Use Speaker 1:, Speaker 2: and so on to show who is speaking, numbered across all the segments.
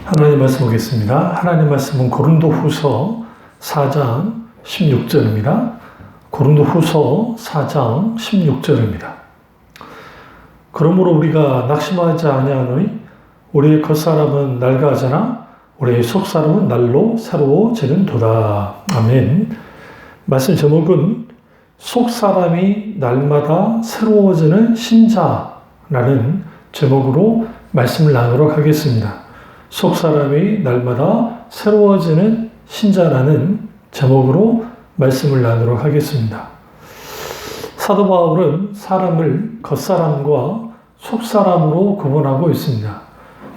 Speaker 1: 하나님 말씀 보겠습니다. 하나님 말씀은 고린도후서 4장 16절입니다. 고린도후서 4장 16절입니다. 그러므로 우리가 낙심하지 아니하노니 우리의 겉사람은 낡아지나 우리의 속사람은 날로 새로워지는도다. 아멘. 말씀 제목은 속사람이 날마다 새로워지는 신자라는 제목으로 말씀을 나누도록 하겠습니다. 속사람이 날마다 새로워지는 신자라는 제목으로 말씀을 나누도록 하겠습니다. 사도 바울은 사람을 겉사람과 속사람으로 구분하고 있습니다.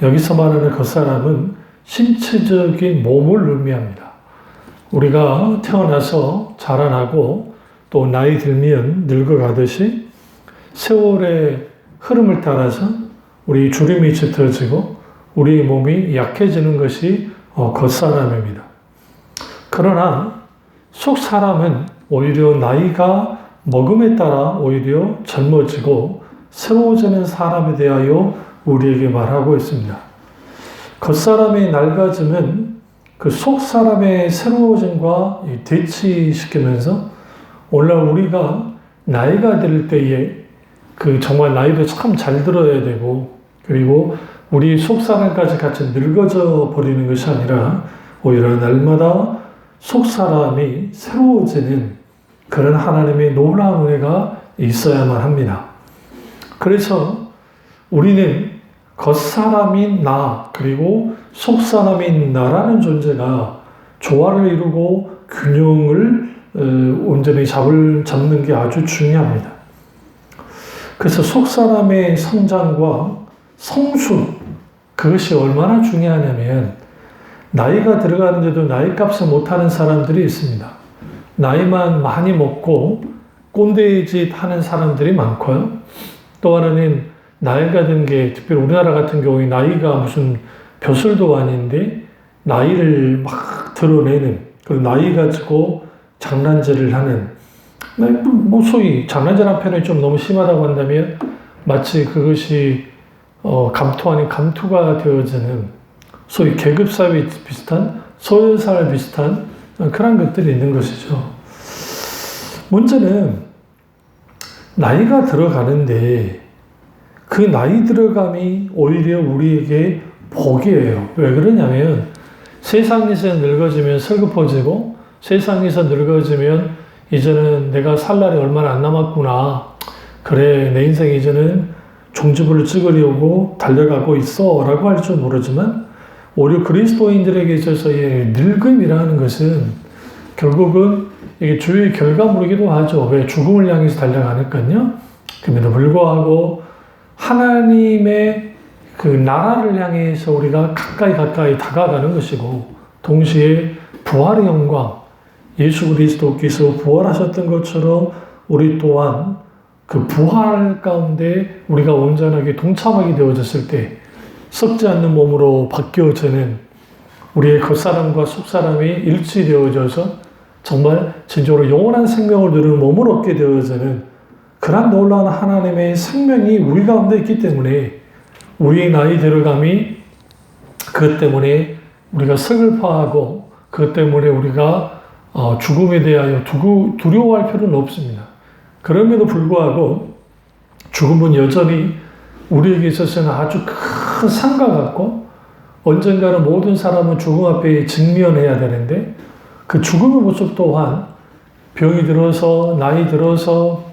Speaker 1: 여기서 말하는 겉사람은 신체적인 몸을 의미합니다. 우리가 태어나서 자라나고 또 나이 들면 늙어가듯이 세월의 흐름을 따라서 우리 주름이 짙어지고 우리 몸이 약해지는 것이 겉사람입니다. 그러나 속사람은 오히려 나이가 먹음에 따라 오히려 젊어지고 새로워지는 사람에 대하여 우리에게 말하고 있습니다. 겉사람의 낡아짐은 그 속사람의 새로워짐과 대치시키면서 오늘날 우리가 나이가 들 때에 그 정말 나이도 참 잘 들어야 되고 그리고 우리 속사람까지 같이 늙어져 버리는 것이 아니라 오히려 날마다 속사람이 새로워지는 그런 하나님의 놀라운 은혜가 있어야만 합니다. 그래서 우리는 겉사람인 나 그리고 속사람인 나라는 존재가 조화를 이루고 균형을 온전히 잡는 게 아주 중요합니다. 그래서 속사람의 성장과 성숙, 그것이 얼마나 중요하냐면 나이가 들어가는데도 나이값을 못하는 사람들이 있습니다. 나이만 많이 먹고 꼰대짓 하는 사람들이 많고요. 또 하나는 나이가 든 게 특별히 우리나라 같은 경우에 나이가 무슨 벼슬도 아닌데 나이를 막 드러내는 그리고 나이 가지고 장난질을 하는 뭐 소위 장난질한 표현이 좀 너무 심하다고 한다면 마치 그것이 감투 아닌 감투가 되어지는 소위 계급사회 비슷한 서열사회 비슷한 그런 것들이 있는 것이죠. 문제는 나이가 들어가는데 그 나이 들어감이 오히려 우리에게 복이에요. 왜 그러냐면 세상에서 늙어지면 슬퍼지고 세상에서 늙어지면 이제는 내가 살 날이 얼마나 안 남았구나. 그래 내 인생 이제는 종지부를 찍으려고 달려가고 있어 라고 할 줄 모르지만 오히려 그리스도인들에게 있어서의 늙음이라는 것은 결국은 이게 주의 결과물이기도 하죠. 왜 죽음을 향해서 달려가니까요. 그럼에도 불구하고 하나님의 그 나라를 향해서 우리가 가까이 다가가는 것이고 동시에 부활의 영광 예수 그리스도께서 부활하셨던 것처럼 우리 또한 그 부활 가운데 우리가 온전하게 동참하게 되어졌을 때 썩지 않는 몸으로 바뀌어지는 우리의 겉사람과 속사람이 일치되어져서 정말 진정으로 영원한 생명을 누리는 몸을 얻게 되어지는 그런 놀라운 하나님의 생명이 우리 가운데 있기 때문에 우리의 나이 들어감이 그것 때문에 우리가 슬퍼하고 그것 때문에 우리가 죽음에 대하여 두려워할 필요는 없습니다. 그럼에도 불구하고 죽음은 여전히 우리에게 있어서는 아주 큰 상과 같고 언젠가는 모든 사람은 죽음 앞에 직면해야 되는데 그 죽음의 모습 또한 병이 들어서 나이 들어서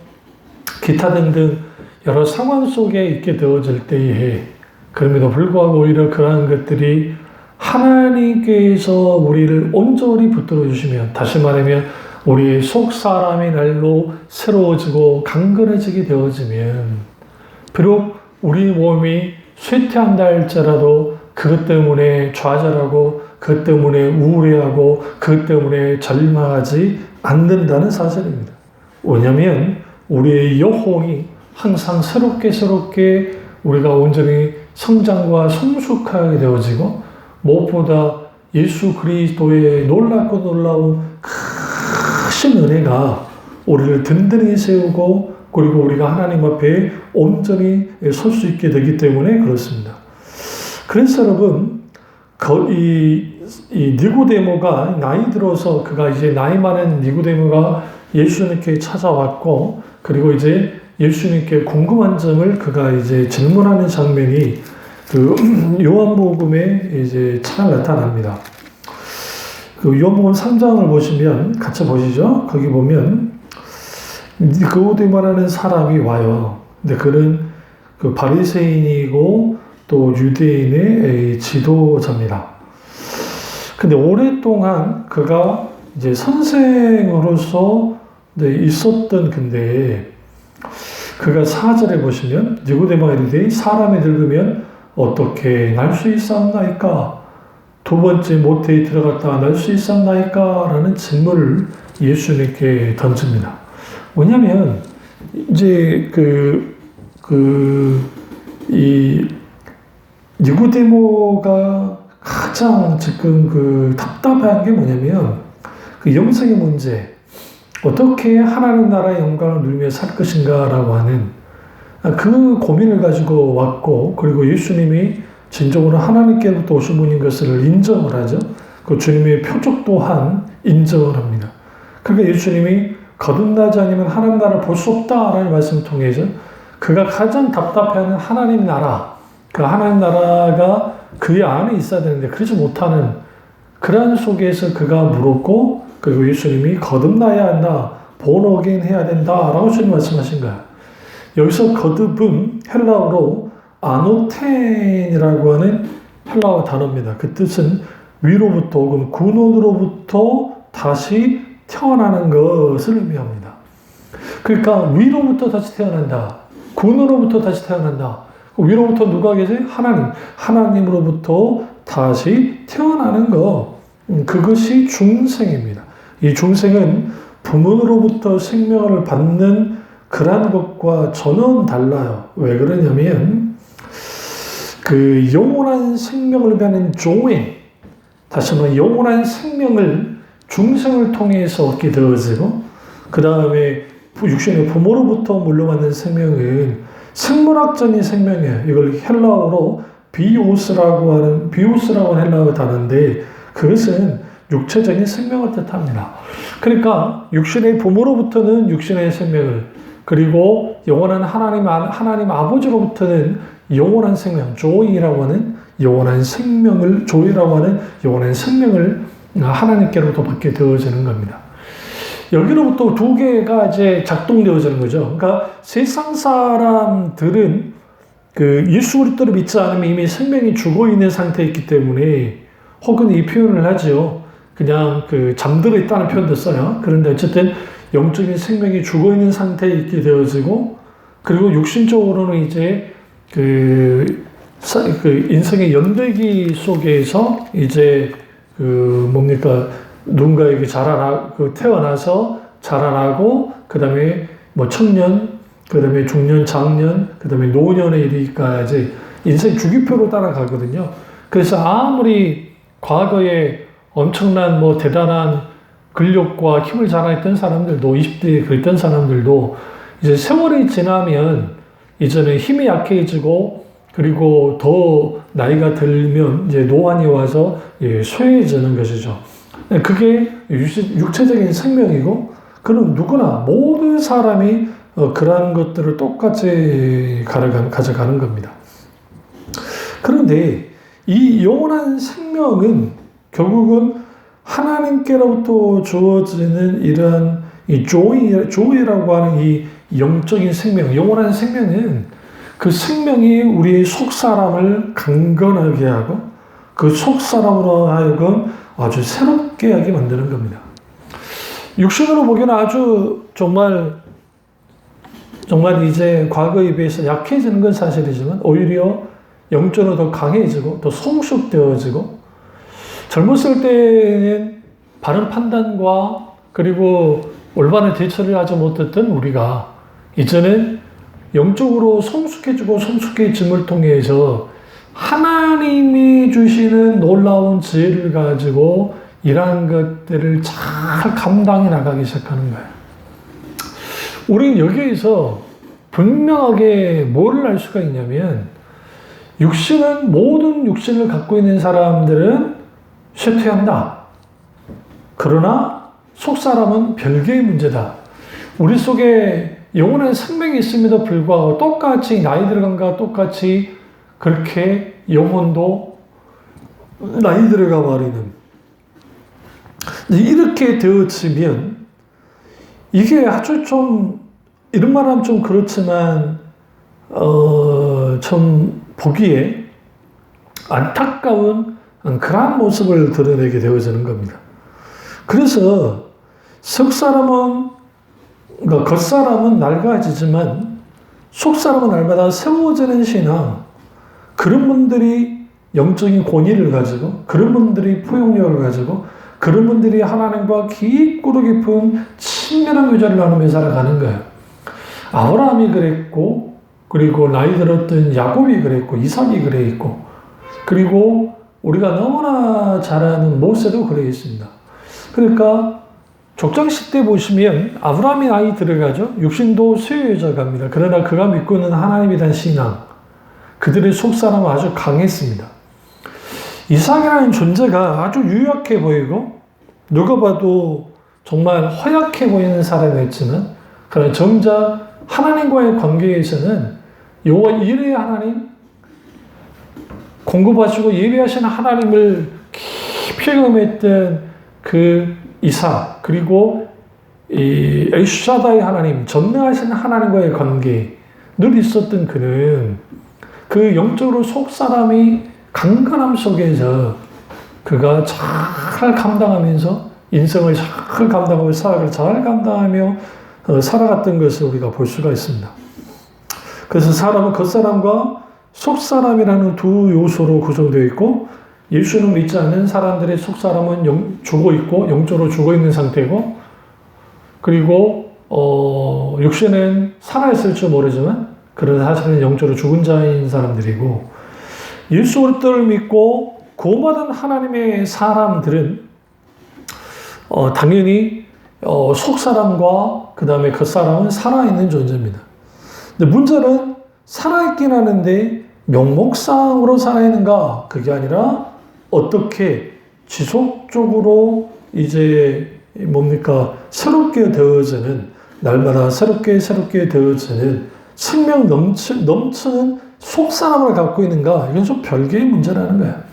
Speaker 1: 기타 등등 여러 상황 속에 있게 되어질 때에 그럼에도 불구하고 오히려 그러한 것들이 하나님께서 우리를 온전히 붙들어 주시면 다시 말하면 우리의 속사람의 날로 새로워지고 강건해지게 되어지면 비록 우리 몸이 쇠퇴한다 할지라도 그것 때문에 좌절하고 그것 때문에 우울해하고 그것 때문에 절망하지 않는다는 사실입니다. 왜냐하면 우리의 영혼이 항상 새롭게 우리가 온전히 성장과 성숙하게 되어지고 무엇보다 예수 그리스도의 놀랍고 놀라운 크신 은혜가 우리를 든든히 세우고 그리고 우리가 하나님 앞에 온전히 설 수 있게 되기 때문에 그렇습니다. 그래서 여러분 이 니고데모가 나이 들어서 그가 이제 나이 많은 니고데모가 예수님께 찾아왔고, 그리고 이제 예수님께 궁금한 점을 그가 이제 질문하는 장면이 그 요한복음에 이제 잘 나타납니다. 그 요한복음 3장을 보시면 같이 보시죠. 거기 보면 니고데모라는 사람이 와요. 근데 그는 그 바리새인이고 또 유대인의 지도자입니다. 근데 오랫동안 그가 이제 선생으로서 있었던 근데 그가 4절에 보시면 니고데모가 이르되 사람이 늙으면 어떻게 날 수 있사옵나이까? 두 번째 모태에 들어갔다가 날 수 있사옵나이까? 라는 질문을 예수님께 던집니다. 뭐냐면 이제 이 니고데모가 가장 지금 답답한 게 뭐냐면 그 영생의 문제, 어떻게 하나님 나라의 영광을 누리며 살 것인가라고 하는 그 고민을 가지고 왔고, 그리고 예수님이 진정으로 하나님께로부터 오신 분인 것을 인정을 하죠. 그 주님의 표적 또한 인정을 합니다. 그러니까 예수님이 거듭나지 않으면 하나님 나라를 볼 수 없다라는 말씀을 통해서 그가 가장 답답해하는 하나님 나라, 그 하나님 나라가 그의 안에 있어야 되는데 그러지 못하는 그러한 속에서 그가 물었고, 그리고 예수님이 거듭나야 한다, born again 해야 된다라고 주님 말씀하신 거야. 여기서 거듭은 헬라어로 아노텐이라고 하는 헬라어 단어입니다. 그 뜻은 위로부터 혹은 근원으로부터 다시 태어나는 것을 의미합니다. 그러니까 위로부터 다시 태어난다, 근원으로부터 다시 태어난다. 위로부터 누가 계세요? 하나님으로부터 다시 태어나는 것, 그것이 중생입니다. 이 중생은 부모로부터 생명을 받는 그러한 것과 전혀 달라요. 왜 그러냐면 그 영원한 생명을 의미하는 조인, 다시 말해 영원한 생명을 중생을 통해서 얻게 되어지고, 그 다음에 육신의 부모로부터 물려받는 생명은 생물학적인 생명이에요. 이걸 헬라어로 비오스라고 하는 헬라어 단어인데 그것은 육체적인 생명을 뜻합니다. 그러니까 육신의 부모로부터는 육신의 생명을, 그리고 영원한 하나님 아버지로부터는 영원한 생명, 조이라고 하는 영원한 생명을, 조이라고 하는 영원한 생명을 하나님께로부터 받게 되어지는 겁니다. 여기로부터 두 개가 이제 작동되어지는 거죠. 그러니까 세상 사람들은 그 예수 그리스도를 믿지 않으면 이미 생명이 죽어 있는 상태에 있기 때문에, 혹은 이 표현을 하죠. 그냥 잠들어 있다는 표현도 써요. 그런데 어쨌든 영적인 생명이 죽어 있는 상태에 있게 되어지고, 그리고 육신적으로는 이제 인생의 연대기 속에서 이제 누군가에게 태어나서 자라나고, 그 다음에 청년, 그 다음에 중년, 장년, 그 다음에 노년에 이르기까지 인생 주기표로 따라가거든요. 그래서 아무리 과거에 엄청난 대단한 근력과 힘을 자랑했던 사람들도, 20대에 그랬던 사람들도 이제 세월이 지나면 이제는 힘이 약해지고, 그리고 더 나이가 들면 이제 노안이 와서 쇠해지는 것이죠. 그게 육체적인 생명이고, 그럼 누구나 모든 사람이 그러한 것들을 똑같이 가져가는 겁니다. 그런데 이 영원한 생명은 결국은 하나님께로부터 주어지는 이러한 이 조이라고 하는 이 영적인 생명, 영원한 생명은 그 생명이 우리의 속사람을 강건하게 하고 그 속사람으로 하여금 아주 새롭게 하게 만드는 겁니다. 육신으로 보기에는 아주 정말 이제 과거에 비해서 약해지는 건 사실이지만 오히려 영적으로 더 강해지고 더 성숙되어지고, 젊었을 때는 바른 판단과 그리고 올바른 대처를 하지 못했던 우리가 이제는 영적으로 성숙해짐을 통해서 하나님이 주시는 놀라운 지혜를 가지고 이러한 것들을 잘 감당해 나가기 시작하는 거예요. 우리는 여기에서 분명하게 뭐를 알 수가 있냐면, 모든 육신을 갖고 있는 사람들은 쇠퇴한다. 그러나 속사람은 별개의 문제다. 우리 속에 영혼의 생명이 있음에도 불구하고 똑같이 나이 들어간과 똑같이 그렇게 영혼도 나이 들어가 버리는, 이렇게 되어지면 이게 아주 좀 이런 말 하면 좀 그렇지만 좀 보기에 안타까운 그러한 모습을 드러내게 되어지는 겁니다. 그래서 그러니까 겉사람은 낡아지지만 속사람은 날마다 세워지는 신앙, 그런 분들이 영적인 권위를 가지고, 그런 분들이 포용력을 가지고, 그런 분들이 하나님과 깊고 깊은 친밀한 교제를 나누며 살아가는 거예요. 아브라함이 그랬고, 그리고 나이 들었던 야곱이 그랬고, 이삭이 그랬고, 그리고 우리가 너무나 잘 아는 모세도 그래 있습니다. 그러니까 족장시 때 보시면 아브라함이 나이 들어가죠. 육신도 쇠해져 갑니다. 그러나 그가 믿고 있는 하나님에 대한 신앙, 그들의 속사람은 아주 강했습니다. 이삭이라는 존재가 아주 유약해 보이고 누가 봐도 정말 허약해 보이는 사람이었지만, 그러나 정작 하나님과의 관계에서는 여호와 이레의 하나님, 공급하시고 예비하시는 하나님을 깊이 경험했던 그 이삭, 그리고 이 엘샤다의 하나님, 전능하신 하나님과의 관계 늘 있었던 그는 그 영적으로 속사람이 강건함 속에서 그가 잘 감당하면서 인생을 잘 감당하고 사역을 잘 감당하며 살아갔던 것을 우리가 볼 수가 있습니다. 그래서 사람은 겉사람과 속사람이라는 두 요소로 구성되어 있고, 예수는 믿지 않는 사람들의 속사람은 죽어 있고 영적으로 죽어 있는 상태고, 그리고 육신은 살아있을지 모르지만 그러나 사실은 영적으로 죽은 자인 사람들이고, 예수 그리스도를 믿고 구원받은 하나님의 사람들은 당연히 속사람과 그 다음에 겉사람은 살아있는 존재입니다. 근데 문제는 살아있긴 하는데 명목상으로 살아있는가? 그게 아니라 어떻게 지속적으로 이제 새롭게 되어지는, 날마다 새롭게 되어지는 생명 넘치는 속사람을 갖고 있는가? 이건 좀 별개의 문제라는 거야.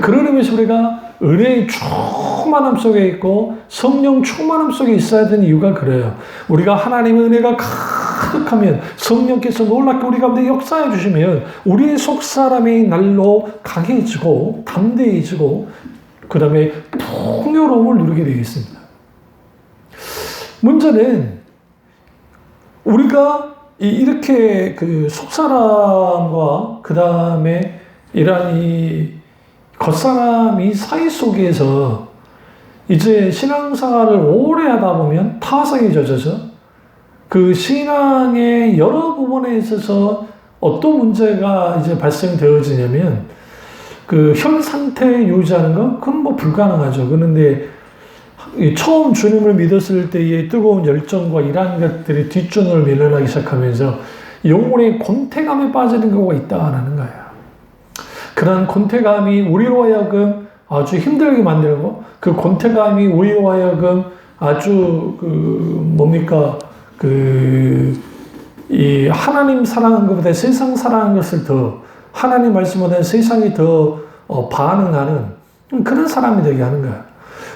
Speaker 1: 그런 의미에서 우리가 은혜의 충만함 속에 있고 성령 충만함 속에 있어야 되는 이유가 그래요. 우리가 하나님의 은혜가 가득하면, 성령께서 놀랍게 우리 가운데 역사해 주시면 우리의 속사람이 날로 강해지고 담대해지고 그 다음에 풍요로움을 누리게 되어 있습니다. 문제는 우리가 이렇게 그 속사람과 그 다음에 이러한 이 겉사람이 사이 속에서 이제 신앙생활을 오래 하다 보면 타성이 젖어서 그 신앙의 여러 부분에 있어서 어떤 문제가 이제 발생되어지냐면, 그 현 상태 유지하는 건 그건 뭐 불가능하죠. 그런데 처음 주님을 믿었을 때의 뜨거운 열정과 이러한 것들이 뒷전을 밀려나기 시작하면서 영혼의 권태감에 빠지는 경우가 있다는 거예요. 그런 권태감이 우리로 하여금 아주 힘들게 만들고, 그 권태감이 우리로 하여금 아주 이 하나님 사랑하는 것보다 세상 사랑하는 것을 더, 하나님 말씀보다 세상이 더 반응하는 그런 사람이 되게 하는 거야.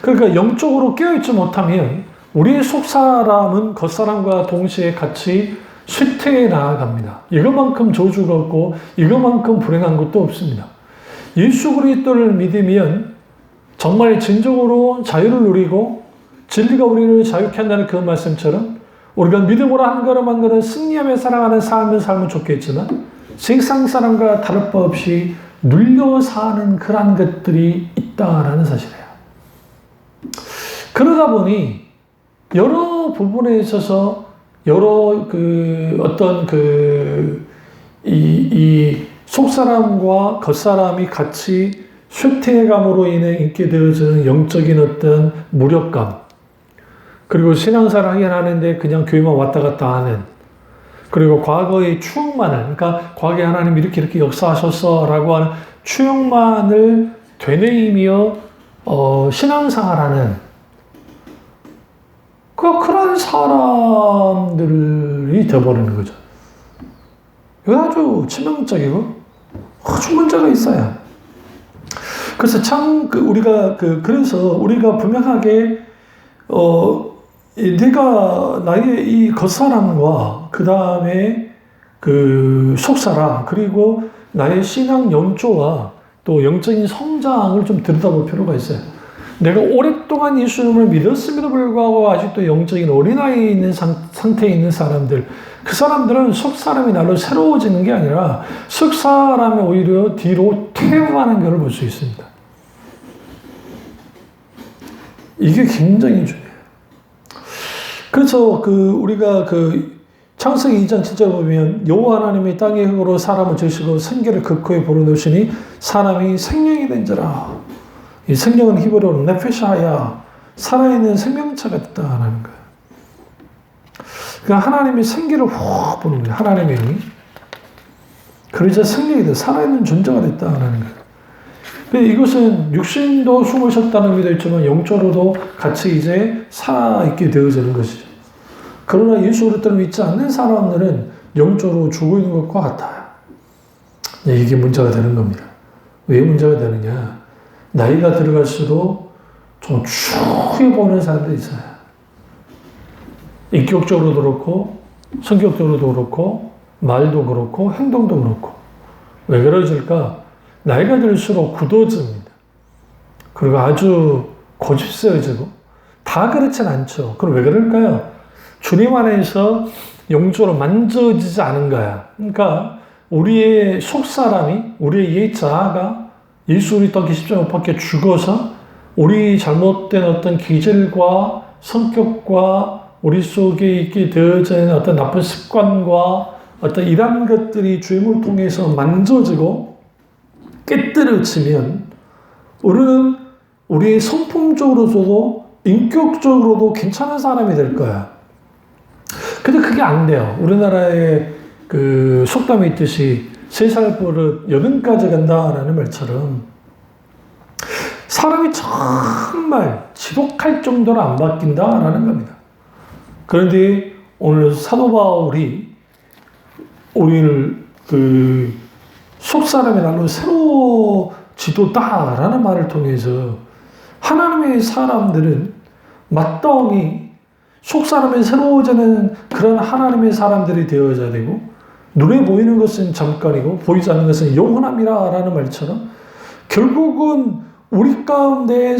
Speaker 1: 그러니까 영적으로 깨어있지 못하면 우리의 속사람은 겉사람과 동시에 같이 쇠퇴해 나아갑니다. 이것만큼 저주가 없고 이것만큼 불행한 것도 없습니다. 예수 그리스도를 믿으면 정말 진정으로 자유를 누리고 진리가 우리를 자유케 한다는 그 말씀처럼 우리가 믿음으로 한 걸음 한 걸음 승리하며 살아가는 삶을 살면 좋겠지만, 세상 사람과 다를 바 없이 눌려 사는 그러한 것들이 있다라는 사실이에요. 그러다 보니 여러 부분에 있어서 여러 이 속사람과 겉사람이 같이 쇠퇴감으로 인해 있게 되어지는 영적인 어떤 무력감, 그리고 신앙생활 하긴 하는데 그냥 교회만 왔다 갔다 하는 그리고 과거의 추억만을, 그러니까 과거에 하나님 이렇게 역사하셨어라고 하는 추억만을 되뇌이며 신앙생활하는 그런 사람들이 되어버리는 거죠. 이건 아주 치명적이고 아주 문제가 있어요. 그래서 참 그래서 우리가 분명하게 내가 나의 이 겉사람과 그 다음에 그 속사람 그리고 나의 신앙 연조와 또 영적인 성장을 좀 들여다볼 필요가 있어요. 내가 오랫동안 예수님을 믿었음에도 불구하고 아직도 영적인 어린아이에 있는 상태에 있는 사람들, 그 사람들은 속사람이 날로 새로워지는 게 아니라 속사람이 오히려 뒤로 퇴화하는 것을 볼 수 있습니다. 이게 굉장히 중요해요. 그래서 우리가 창세기 2장 7절 보면 여호와 하나님이 땅의 흙으로 사람을 지으시고 생기를 그 코에 불어넣으시니 사람이 생명이 된지라. 이 생명은 히브리어로 네페샤야, 살아있는 생명체가 됐다라는 거예요. 그러니까 하나님이 생기를 훅 부는 거예요. 하나님의 영이. 그러자 생명이 돼 살아있는 존재가 됐다라는 거예요. 이것은 육신도 숨을 쉬었다는 의미도 있지만 영적으로도 같이 이제 살아있게 되어지는 것이죠. 그러나 예수 그리스도를 믿지 않는 사람들은 영적으로 죽어 있는 것과 같아요. 이게 문제가 되는 겁니다. 왜 문제가 되느냐? 나이가 들어갈수록 좀 추해 보이는 사람들이 있어요. 인격적으로도 그렇고 성격적으로도 그렇고 말도 그렇고 행동도 그렇고. 왜 그러질까? 나이가 들수록 굳어집니다. 그리고 아주 고집스러워지고 다 그렇진 않죠. 그럼 왜 그럴까요? 주님 안에서 영적으로 만져지지 않은 거야. 그러니까 우리의 속사람이, 우리의 옛 자아가 예수 그리스도 십자가 못 박혀 죽어서 우리 잘못된 어떤 기질과 성격과 우리 속에 있게 되어진 어떤 나쁜 습관과 어떤 이런 것들이 주임을 통해서 만져지고 깨뜨려지면 우리는 우리의 성품적으로도 인격적으로도 괜찮은 사람이 될 거야. 근데 그게 안 돼요. 우리나라에 속담이 있듯이 3살 버릇 8까지 간다라는 말처럼 사람이 정말 지독할 정도로 안 바뀐다라는 겁니다. 그런데 오늘 사도 바울이 우리를 속사람의 날로 새로워지도다라는 말을 통해서 하나님의 사람들은 마땅히 속사람이 새로워지는 그런 하나님의 사람들이 되어야 되고 눈에 보이는 것은 잠깐이고 보이지 않는 것은 영원함이라는 말처럼 결국은 우리 가운데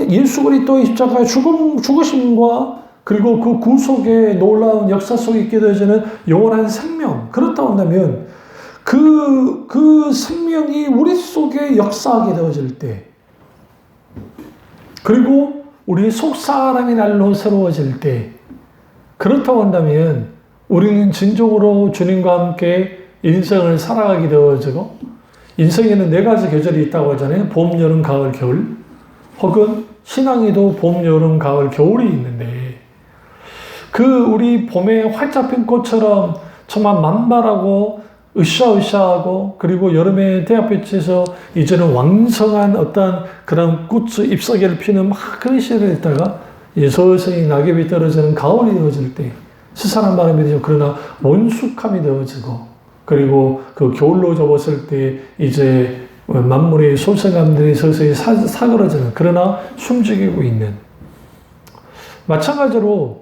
Speaker 1: 예수 그리스도의 십자가의 죽으심과 그리고 그 구속의 놀라운 역사 속에 있게 되어지는 영원한 생명, 그렇다고 한다면 그 생명이 우리 속에 역사하게 되어질 때, 그리고 우리 속사람이 날로 새로워질 때, 그렇다고 한다면 우리는 진정으로 주님과 함께 인생을 살아가게 되어지고, 인생에는 4가지 계절이 있다고 하잖아요. 봄, 여름, 가을, 겨울. 혹은 신앙에도 봄, 여름, 가을, 겨울이 있는데, 우리 봄에 활짝 핀 꽃처럼 정말 만발하고 으쌰으쌰하고, 그리고 여름에 태양빛에서 이제는 왕성한 어떤 그런 꽃 잎사귀를 피는 막 그런 시절에 있다가 서서히 낙엽이 떨어지는 가을이 되어질 때 스산한 바람이 되죠. 그러나 원숙함이 되어지고, 그리고 그 겨울로 접었을 때 이제 만물의 솔생감들이 서서히 사그러지는, 그러나 숨죽이고 있는. 마찬가지로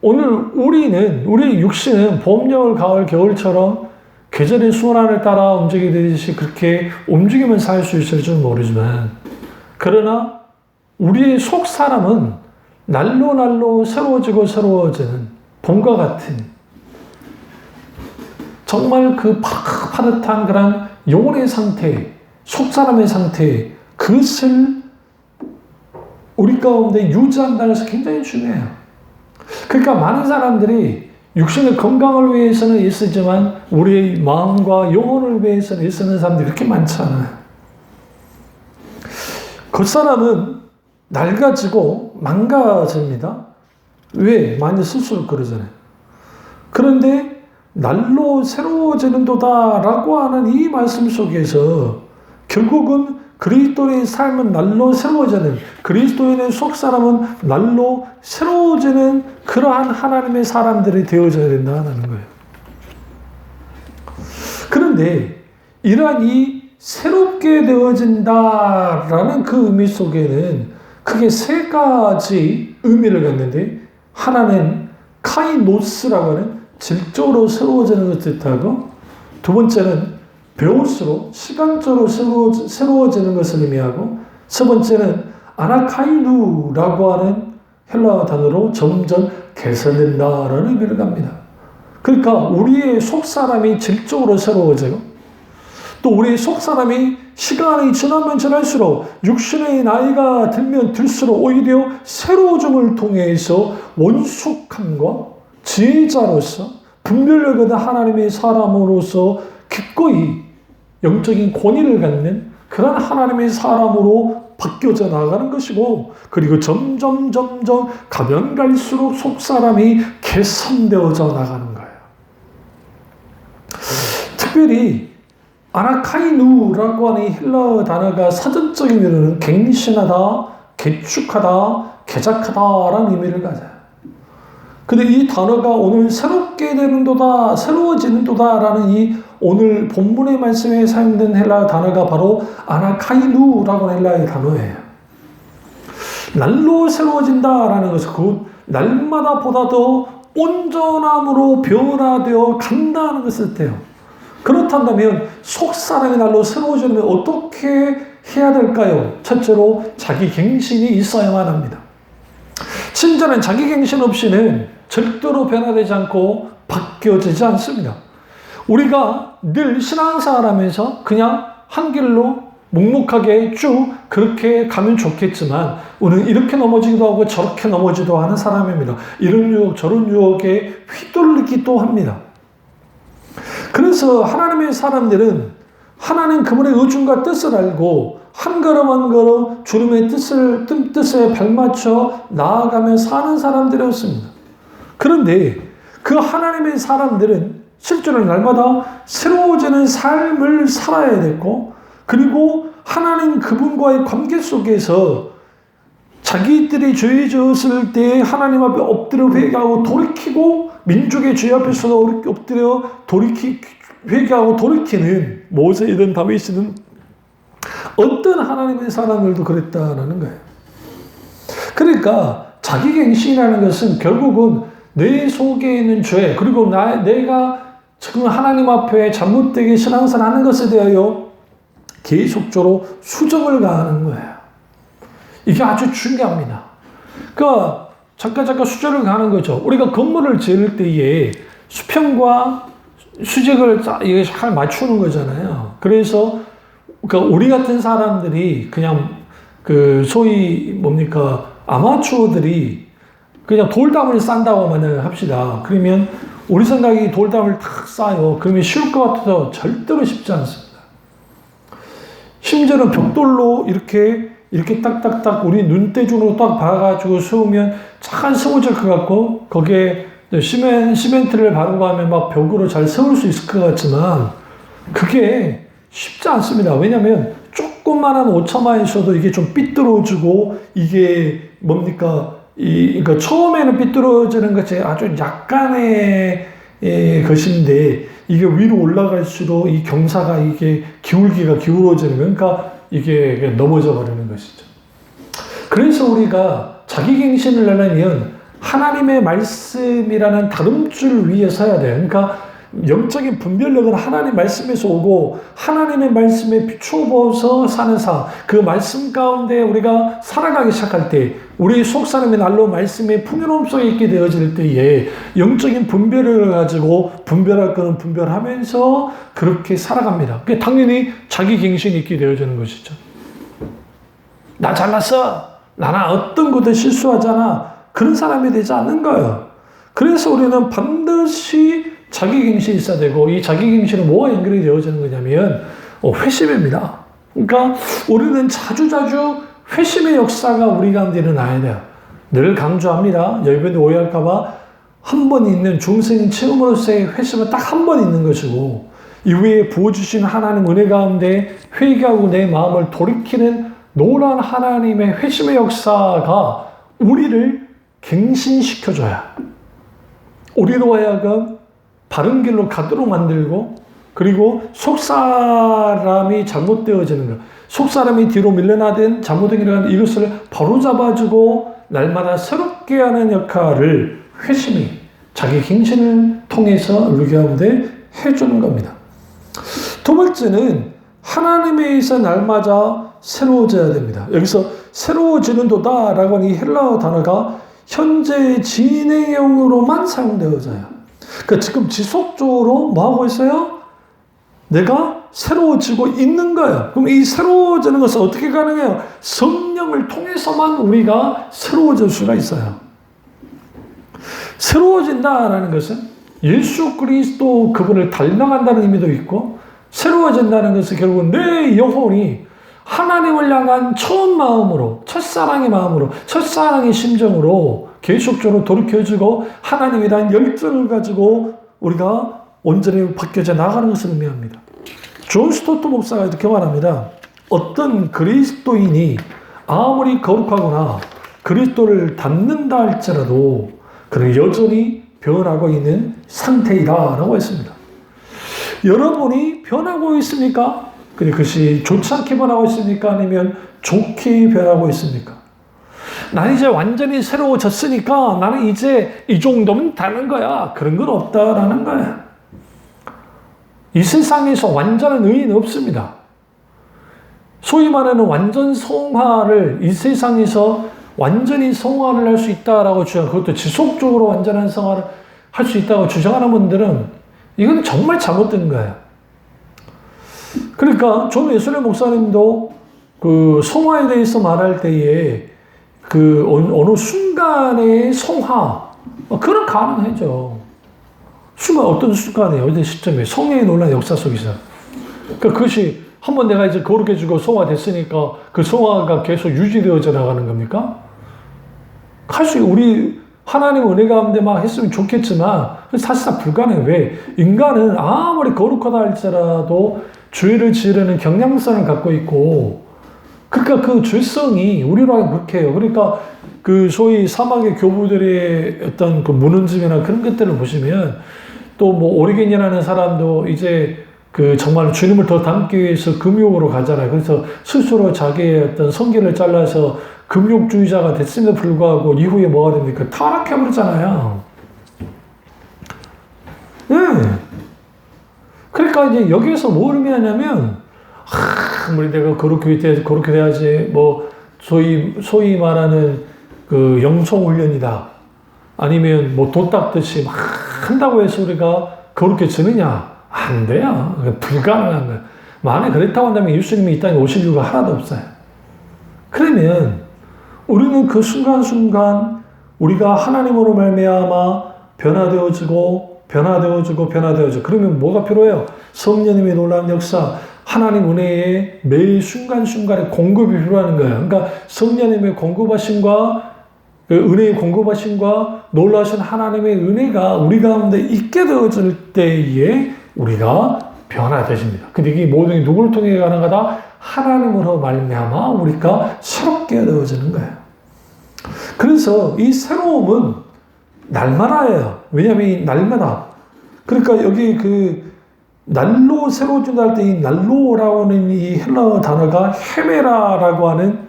Speaker 1: 오늘 우리 육신은 봄, 여름, 가을, 겨울처럼 계절의 순환을 따라 움직이듯이 그렇게 움직이면 살 수 있을지 모르지만, 그러나 우리의 속 사람은 날로 새로워지는 봄과 같은 정말 그 파릇한 그런 영혼의 상태, 속 사람의 상태, 그것을 우리 가운데 유지한다는 것이 굉장히 중요해요. 그러니까 많은 사람들이 육신의 건강을 위해서는 애쓰지만 우리의 마음과 영혼을 위해서는 애쓰는 사람들이 그렇게 많지 않아요. 겉사람은 낡아지고 망가집니다. 왜? 많이 쓸수록 그러잖아요. 그런데 날로 새로워지는도다라고 하는 이 말씀 속에서 결국은 그리스도인의 삶은 날로 새로워지는, 그리스도인의 속사람은 날로 새로워지는 그러한 하나님의 사람들이 되어져야 된다는 거예요. 그런데 이러한 이 새롭게 되어진다라는 그 의미 속에는 크게 세 가지 의미를 갖는데, 하나는 카이노스라고 하는 질적으로 새로워지는 것을 뜻하고, 두 번째는 배울수록 시간적으로 새로워지는 것을 의미하고, 세 번째는 아나카이누라고 하는 헬라어 단어로 점점 개선된다라는 의미를 갖니다. 그러니까 우리의 속사람이 질적으로 새로워지고, 또 우리의 속사람이 시간이 지나면 지날수록, 육신의 나이가 들면 들수록 오히려 새로워짐을 통해서 원숙함과 지혜자로서 분별력 있는 하나님의 사람으로서 기꺼이 영적인 권위를 갖는 그런 하나님의 사람으로 바뀌어져 나가는 것이고, 그리고 점점 가면 갈수록 속사람이 개선되어져 나가는 거예요. 특별히 아나카이누라고 하는 헬라어 단어가 사전적인 의미로는 갱신하다, 개축하다, 개작하다라는 의미를 가져요. 근데 이 단어가 오늘 새롭게 되는도다, 새로워지는도다라는 이 오늘 본문의 말씀에 사용된 헬라어 단어가 바로 아나카이누라고 하는 헬라어의 단어예요. 날로 새로워진다라는 것은 곧 날마다 보다 더 온전함으로 변화되어 간다는 것을 뜻해요. 그렇다면 속사람의 날로 새로워지려면 어떻게 해야 될까요? 첫째로 자기 갱신이 있어야만 합니다. 친절한 자기 갱신 없이는 절대로 변화되지 않고 바뀌어지지 않습니다. 우리가 늘 신앙생활하면서 그냥 한 길로 묵묵하게 쭉 그렇게 가면 좋겠지만, 우리는 이렇게 넘어지기도 하고 저렇게 넘어지기도 하는 사람입니다. 이런 유혹 저런 유혹에 휘둘리기도 합니다. 그래서 하나님의 사람들은 하나님 그분의 의중과 뜻을 알고 한 걸음 한 걸음 주님의 뜻에 발맞춰 나아가며 사는 사람들이었습니다. 그런데 그 하나님의 사람들은 실제로 날마다 새로워지는 삶을 살아야 됐고, 그리고 하나님 그분과의 관계 속에서 자기들이 죄 지었을 때 하나님 앞에 엎드려 회개하고 돌이키고, 민족의 죄 앞에서도 엎드려 회개하고 돌이키는 모세이든 다윗이든 어떤 하나님의 사람들도 그랬다라는 거예요. 그러니까 자기갱신이라는 것은 결국은 내 속에 있는 죄, 그리고 내가 지금 하나님 앞에 잘못되게 신앙생활하는 것에 대하여 계속적으로 수정을 가하는 거예요. 이게 아주 중요합니다. 그러니까 잠깐 수정을 가하는 거죠. 우리가 건물을 지을 때에 수평과 수직을 잘 맞추는 거잖아요. 그래서 그러니까 우리 같은 사람들이 그냥 소위 아마추어들이 그냥 돌담을 싼다고 만약에 합시다. 그러면 우리 생각이 돌담을 탁 쌓아요. 그러면 쉬울 것 같아서 절대로 쉽지 않습니다. 심지어는 벽돌로 이렇게 딱딱딱 우리 눈대중으로 딱 박아가지고 세우면 착한 세워질 것 같고, 거기에 시멘트를 바르고 하면 막 벽으로 잘 세울 수 있을 것 같지만 그게 쉽지 않습니다. 왜냐하면 조그만한 오차만 있어도 이게 좀 삐뚤어지고, 이게 그러니까 처음에는 삐뚤어지는 것이 아주 약간의 것인데, 이게 위로 올라갈수록 이 경사가 이게 기울어지는, 그러니까 이게 넘어져 버리는 것이죠. 그래서 우리가 자기갱신을 하려면 하나님의 말씀이라는 다름줄 위에 서야 돼요. 그러니까 영적인 분별력은 하나님 말씀에서 오고, 하나님의 말씀에 비추어서 사는 삶, 그 말씀 가운데 우리가 살아가기 시작할 때, 우리 속사람의 날로 말씀의 풍요로움 속에 있게 되어질 때에 영적인 분별력을 가지고 분별할 거는 분별하면서 그렇게 살아갑니다. 그게 당연히 자기 갱신이 있게 되어지는 것이죠. 나 잘났어, 나는 어떤 것도 실수하잖아, 그런 사람이 되지 않는 거예요. 그래서 우리는 반드시 자기갱신이 있어야 되고, 이 자기갱신은 뭐가 연결이 되어지는 거냐면 회심입니다. 그러니까 우리는 자주자주 회심의 역사가 우리 가운데 일어나야 돼요. 늘 강조합니다. 여러분이 오해할까봐 한 번 있는 중생인 체험으로서의 회심은 딱 한 번 있는 것이고, 이후에 부어주신 하나님 은혜 가운데 회개하고 내 마음을 돌이키는 놀라운 하나님의 회심의 역사가 우리를 갱신시켜줘야, 우리로 하여금 바른 길로 가도록 만들고, 그리고 속사람이 잘못되어지는 것, 속사람이 뒤로 밀려나든 잘못된 길을 가는 이것을 바로잡아주고 날마다 새롭게 하는 역할을 회심이 자기 갱신을 통해서 우리 가운데 해주는 겁니다. 두 번째는 하나님에 의해서 날마다 새로워져야 됩니다. 여기서 새로워지는 도다라고 하는 이 헬라어 단어가 현재 진행형으로만 사용되어져요. 그러니까 지금 지속적으로 뭐하고 있어요? 내가 새로워지고 있는 거예요. 그럼 이 새로워지는 것은 어떻게 가능해요? 성령을 통해서만 우리가 새로워질 수가 있어요. 새로워진다라는 것은 예수 그리스도 그분을 닮아간다는 의미도 있고, 새로워진다는 것은 결국은 내 영혼이 하나님을 향한 처음 마음으로, 첫사랑의 마음으로, 첫사랑의 심정으로 계속적으로 돌이켜주고 하나님에 대한 열정을 가지고 우리가 온전히 바뀌어져 나가는 것을 의미합니다. 존 스토트 목사가 이렇게 말합니다. 어떤 그리스도인이 아무리 거룩하거나 그리스도를 닮는다 할지라도 그는 여전히 변하고 있는 상태이다라고 했습니다. 여러분이 변하고 있습니까? 그것이 좋지 않게 변하고 있습니까? 아니면 좋게 변하고 있습니까? 나는 이제 완전히 새로워졌으니까 나는 이제 이 정도면 다른 거야. 그런 건 없다라는 거야. 이 세상에서 완전한 의인은 없습니다. 소위 말하는 완전 성화를 이 세상에서 완전히 성화를 할 수 있다라고 주장, 그것도 지속적으로 완전한 성화를 할 수 있다고 주장하는 분들은 이건 정말 잘못된 거예요. 그러니까 존 웨슬리 목사님도 그 성화에 대해서 말할 때에 그 어느 순간의 성화, 그건 가능하죠. 어떤 순간에, 어떤 시점에, 성령의 놀라운 역사 속에서. 그러니까 그것이 한번 내가 이제 거룩해지고 성화됐으니까 그 성화가 계속 유지되어져 나가는 겁니까? 우리 하나님 은혜 가운데 막 했으면 좋겠지만 사실상 불가능해요. 왜? 인간은 아무리 거룩하다 할지라도 죄를 지으려는 경향성을 갖고 있고, 그러니까 그 죄성이 우리로 하여금 그렇게 해요. 그러니까 그 소위 사막의 교부들의 어떤 그 무너짐이나 그런 것들을 보시면, 또 뭐 오리겐이라는 사람도 이제 그 정말 주님을 더 닮기 위해서 금욕으로 가잖아요. 그래서 스스로 자기의 어떤 성기를 잘라서 금욕주의자가 됐음에도 불구하고 이후에 뭐가 됩니까? 타락해버렸잖아요. 네. 그러니까 이제 여기에서 뭘 의미하냐면, 우리 내가 그렇게 돼야지, 뭐, 소위 말하는 그 영성훈련이다. 아니면 뭐 돈 닦듯이 막 한다고 해서 우리가 거룩해지느냐? 안 돼요. 불가능한 거예요. 만약에 그랬다고 한다면 예수님이 이 땅에 오실 이유가 하나도 없어요. 그러면 우리는 그 순간순간 우리가 하나님으로 말미암아 변화되어지고 그러면 뭐가 필요해요? 성령님의 놀라운 역사, 하나님 은혜의 매 순간순간에 공급이 필요한 거예요. 그러니까 성령님의 공급하심과 그 은혜의 공급하심과 놀라신 하나님의 은혜가 우리 가운데 있게 되어질 때에 우리가 변화되십니다. 근데 이게 모든 게 누구를 통해 가능하다? 하나님으로 말미암아 우리가 새롭게 되어지는 거예요. 그래서 이 새로움은 날마다예요. 왜냐하면 이 날마다. 그러니까 여기 그 날로 새로워진다 할 때 이 날로라고 하는 이 헬라어 단어가 헤메라라고 하는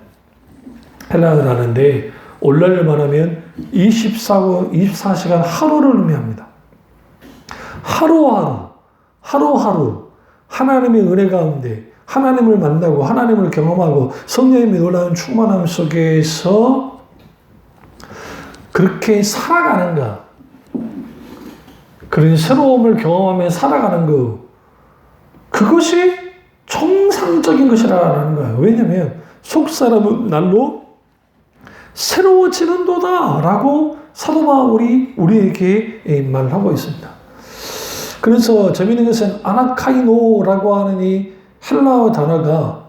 Speaker 1: 헬라어를 하는데, 오늘날 말하면 24시간 하루를 의미합니다. 하루하루 하나님의 은혜 가운데 하나님을 만나고 하나님을 경험하고 성령님의 놀라운 충만함 속에서 그렇게 살아가는 것, 그런 새로움을 경험하며 살아가는 것, 그것이 정상적인 것이라는 거예요. 왜냐하면 속사람은 날로 새로워지는도다 라고 사도 바울이 우리에게 말을 하고 있습니다. 그래서 재미있는 것은 아나카이노라고 하는 이 헬라어 단어가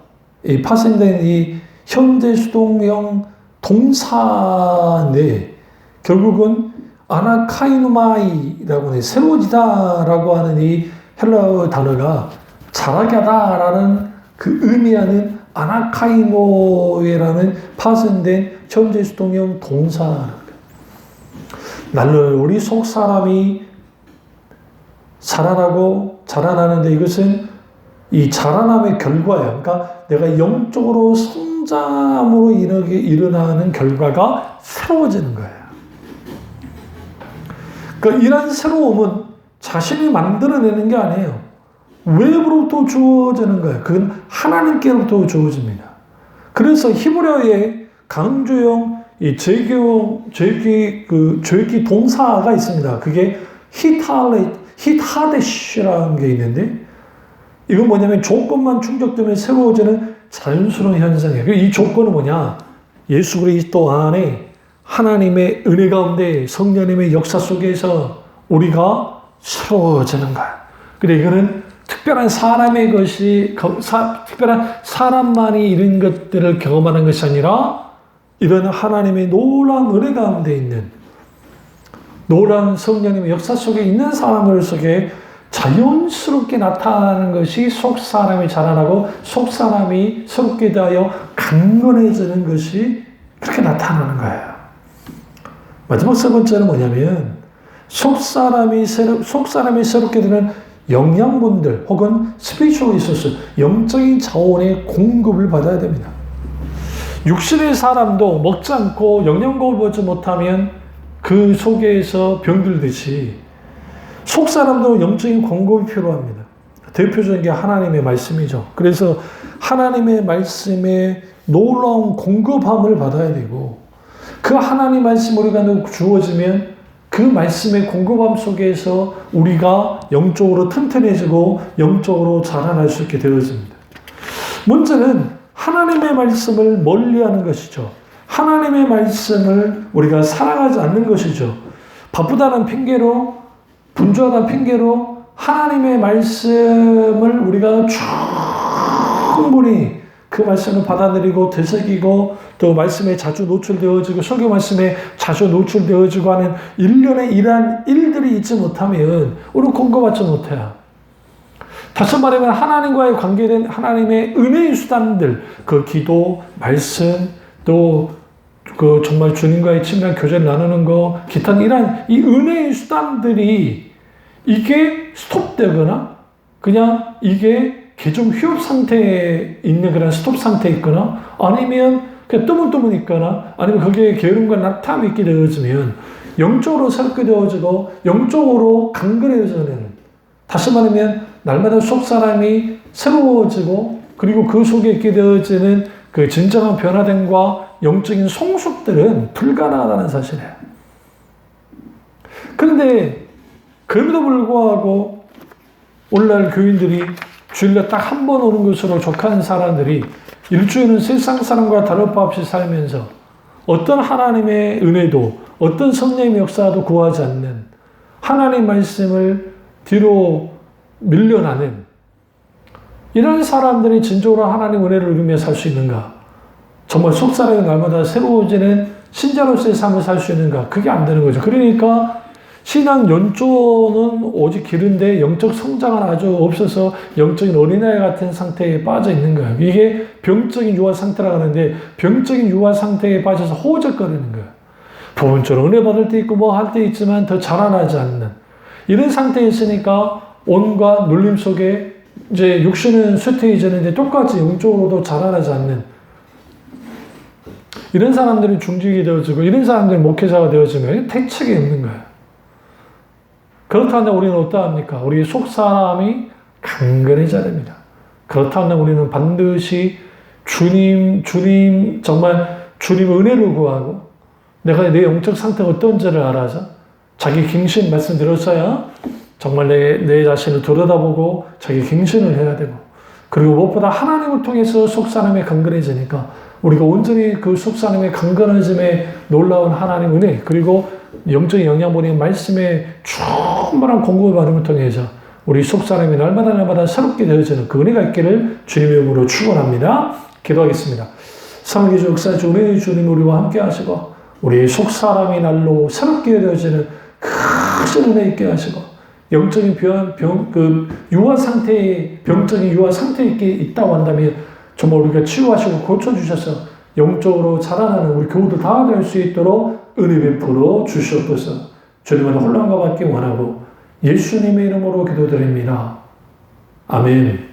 Speaker 1: 파생된 이 현재 수동형 동사인데, 결국은 아나카이노마이라고 해 새로워지다라고 하는 이 헬라어 단어가 자라게 하다라는 그 의미하는 아나카이노에라는 파생된 현재 수동형 동사. 나를 우리 속 사람이 자라나는데 이것은 이 자라남의 결과예요. 그러니까 내가 영적으로 성장함으로 일어나는 결과가 새로워지는 거예요. 그러니까 이런 새로움은 자신이 만들어내는 게 아니에요. 외부로부터 주어지는 거예요. 그건 하나님께로부터 주어집니다. 그래서 히브리어에 강조형 이 죄기 동사가 있습니다. 그게 히타데시라는 게 있는데 이건 뭐냐면 조건만 충족되면 새로워지는 자연스러운 현상이에요. 이 조건은 뭐냐? 예수 그리스도 안에 하나님의 은혜 가운데 성령님의 역사 속에서 우리가 새로워지는 거야. 근데 이거는 특별한 사람의 것이, 특별한 사람만이 이런 것들을 경험하는 것이 아니라 이런 하나님의 놀라운 은혜 가운데 있는 놀라운 성령님의 역사 속에 있는 사람들 속에 자연스럽게 나타나는 것이 속 사람이 자라나고 속 사람이 새롭게 대하여 강건해지는 것이 그렇게 나타나는 거예요. 마지막 세 번째는 뭐냐면 속 사람이 새롭게 되는 영양분들 혹은 스피리추얼 리소스, 영적인 자원의 공급을 받아야 됩니다. 육신의 사람도 먹지 않고 영양공을 받지 못하면 그 속에서 병들듯이 속 사람도 영적인 공급이 필요합니다. 대표적인 게 하나님의 말씀이죠. 그래서 하나님의 말씀에 놀라운 공급함을 받아야 되고 그 하나님 말씀 우리가 주어지면 그 말씀의 공급함 속에서 우리가 영적으로 튼튼해지고 영적으로 자라날 수 있게 되어집니다. 문제는 하나님의 말씀을 멀리하는 것이죠. 하나님의 말씀을 우리가 사랑하지 않는 것이죠. 바쁘다는 핑계로, 분주하다는 핑계로 하나님의 말씀을 우리가 충분히 그 말씀을 받아들이고 되새기고 또 말씀에 자주 노출되어지고 설교 말씀에 자주 노출되어지고 하는 일련의 이러한 일들이 있지 못하면 우리는 공급받지 못해요. 다시 말하면 하나님과의 관계된 하나님의 은혜의 수단들, 그 기도, 말씀, 또 그 정말 주님과의 친밀한 교제를 나누는 거, 기타 이런 이 은혜의 수단들이 이게 스톱되거나 그냥 이게 개종 휴업 상태에 있는 그런 스톱 상태에 있거나 아니면 그냥 뜨문뜨문 있거나 아니면 거기에 게으름과 낙탐이 있게 되어지면 영적으로 새롭게 되어지고 영적으로 강건해지는, 다시 말하면 날마다 속 사람이 새로워지고 그리고 그 속에 있게 되어지는 그 진정한 변화됨과 영적인 성숙들은 불가능하다는 사실이에요. 그런데 그럼에도 불구하고 오늘날 교인들이 주일날 딱 한 번 오는 것으로 족한 사람들이 일주일은 세상 사람과 다를 바 없이 살면서 어떤 하나님의 은혜도 어떤 성령의 역사도 구하지 않는 하나님 말씀을 뒤로 밀려나는 이런 사람들이 진정으로 하나님 은혜를 누리며 살 수 있는가? 정말 속사람이 날마다 새로워지는 신자로서의 삶을 살 수 있는가? 그게 안 되는 거죠. 그러니까 신앙 연조는 오직 기른데 영적 성장은 아주 없어서 영적인 어린아이 같은 상태에 빠져 있는 거예요. 이게 병적인 유아 상태라고 하는데 병적인 유아 상태에 빠져서 호적거리는 거예요. 부분적으로 은혜 받을 때 있고 뭐 할 때 있지만 더 자라나지 않는 이런 상태에 있으니까 온갖 눌림 속에 이제 육신은 쇠퇴해지는데 똑같이 영적으로도 자라나지 않는 이런 사람들이 중직이 되어지고 이런 사람들이 목회자가 되어지면 대책이 없는 거예요. 그렇다면 우리는 어떠합니까? 우리 속 사람이 강건해져야 됩니다. 그렇다면 우리는 반드시 정말 주님의 은혜를 구하고 내가 내 영적 상태가 어떤지를 알아서 자기 갱신 말씀드렸어야 정말 내 자신을 들여다보고 자기 갱신을 해야 되고 그리고 무엇보다 하나님을 통해서 속 사람이 강건해지니까 우리가 온전히 그 속 사람의 강건해짐에 놀라운 하나님 은혜 그리고 영적인 영양분인 말씀의 충분한 공급을 받음을 통해서 우리 속 사람이 날마다 새롭게 되어지는 그 은혜가 있기를 주님의 이름으로 축원합니다. 기도하겠습니다. 삼위주 역사주 은혜의 주님 우리와 함께 하시고 우리 속사람이 날로 새롭게 되어지는 큰 은혜 있게 하시고, 영적인 유아 상태에, 병적인 유아 상태에 있다고 한다면 정말 우리가 치유하시고 고쳐주셔서 영적으로 자라나는 우리 교우들 다 될 수 있도록 은혜 베풀어 주시옵소서. 주님은 혼란과 받기 원하고 예수님의 이름으로 기도드립니다. 아멘.